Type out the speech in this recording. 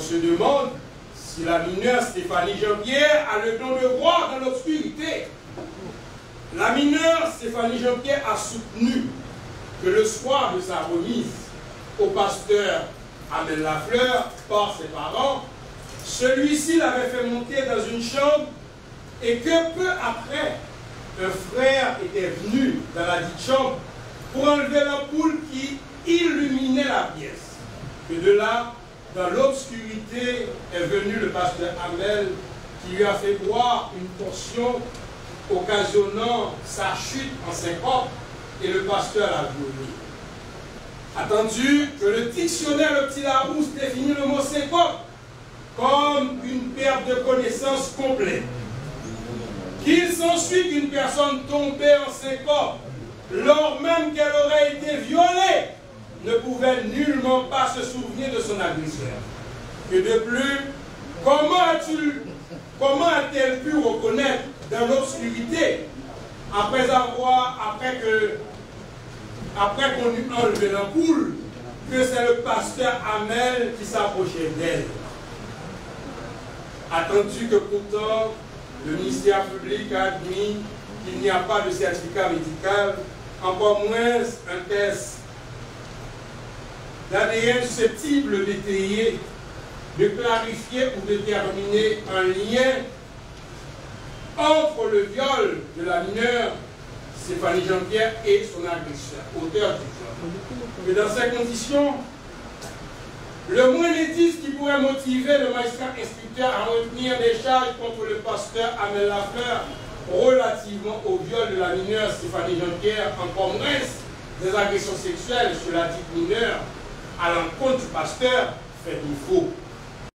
se demande si la mineure Stéphanie Jean-Pierre a le don de voir dans l'obscurité. La mineure Stéphanie Jean-Pierre a soutenu que le soir de sa remise au pasteur Amel Lafleur par ses parents, celui-ci l'avait fait monter dans une chambre et que peu après, un frère était venu dans la dite chambre pour enlever l'ampoule qui illuminait la pièce. Que de là, dans l'obscurité, est venu le pasteur Amel qui lui a fait boire une portion occasionnant sa chute en syncope et le pasteur l'a violé. Attendu que le dictionnaire Le Petit Larousse définit le mot syncope comme une perte de connaissance complète. Qu'il s'ensuit qu'une personne tombée en syncope, lors même qu'elle aurait été violée, ne pouvait nullement pas se souvenir de son agresseur. Que de plus, comment a-t-elle pu reconnaître dans l'obscurité, après qu'on eut enlevé l'ampoule, que c'est le pasteur Amel qui s'approchait d'elle? Attendu que pourtant, le ministère public a admis qu'il n'y a pas de certificat médical, encore moins un test d'ADN susceptible d'étayer, de clarifier ou de déterminer un lien entre le viol de la mineure Stéphanie Jean-Pierre et son agresseur, auteur du viol. Mais dans ces conditions, le moins indice qui pourrait motiver le magistrat instructeur à retenir des charges contre le pasteur Amel Lafleur relativement au viol de la mineure Stéphanie Jean-Pierre, encore moins des agressions sexuelles sur la dite mineure à l'encontre du pasteur, fait défaut.